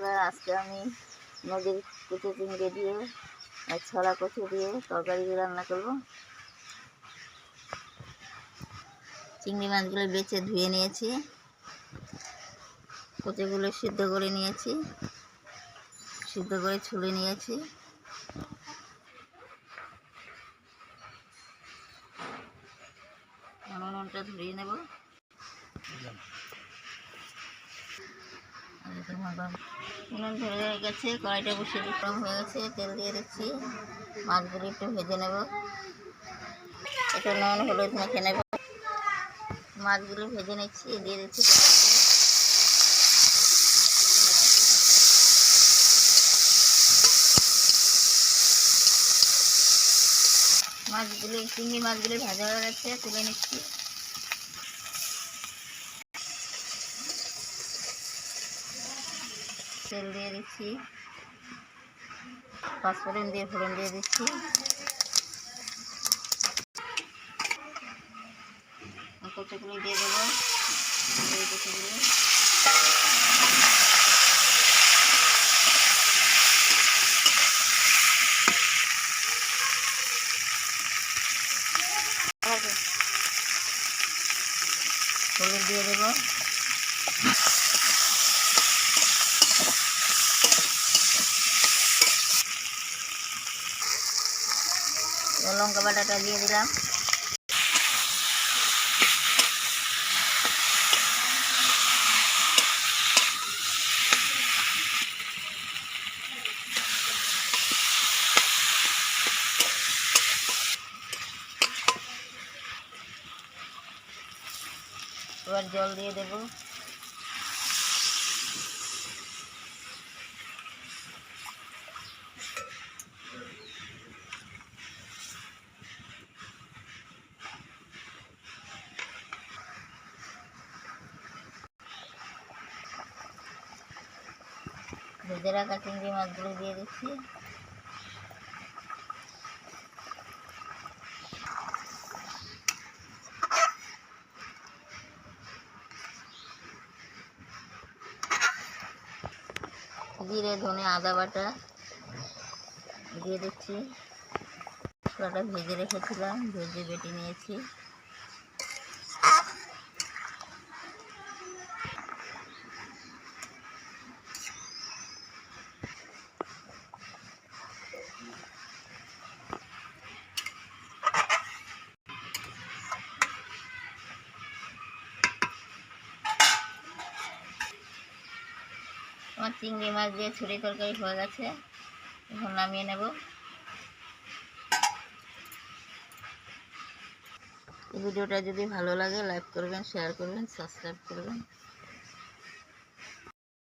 বন্ধুরা, আজকে আমি নদীর কুচো চিংড়ি দিয়ে আর ছড়া কচু দিয়ে তরকারি রান্না করব। চিংড়ি মাছগুলো বেছে ধুয়ে নিয়েছি, কচুগুলো সিদ্ধ করে নিয়েছি, সিদ্ধ করে ছুলে নিয়েছি। উনুনটা ধরিয়ে নেব। উনুন ধরে গেছে, কড়াইটা বসিয়ে গরম হয়ে গেছে, তেল দিয়ে দিচ্ছি। মাছগুলি একটু ভেজে নেব, একটু নুন হলুদ মেখে নেব। মাছগুলো ভেজে নিচ্ছি, দিয়ে দিচ্ছি মাছগুলি। চিংড়ি মাছগুলি ভাজা হয়ে গেছে, তুলে নিচ্ছি। তেল দিয়ে দিচ্ছি, পাঁচফোড়ন দিয়ে ফোড়ন দিয়ে দিচ্ছি। কচুগুলো দিয়ে দেবো, কচুগুলো হলুদ দিয়ে দেবো, লঙ্কা বাটাটা দিয়ে দিলাম। এবার জল দিয়ে দেবো। ভেজে রাখা চিংড়ি মাছগুলো দিয়ে দিচ্ছি। জিরে ধনে আদা বাটা দিয়ে দিচ্ছি। মশলাটা ভেজে রেখেছিলাম, ভেজে বেটে নিয়েছি। আমার চিংড়ি মাছ দিয়ে ছুরি তরকারি হয়ে গেছে, এখন নামিয়ে নেব। এই ভিডিওটা যদি ভালো লাগে লাইক করবেন, শেয়ার করবেন, সাবস্ক্রাইব করবেন।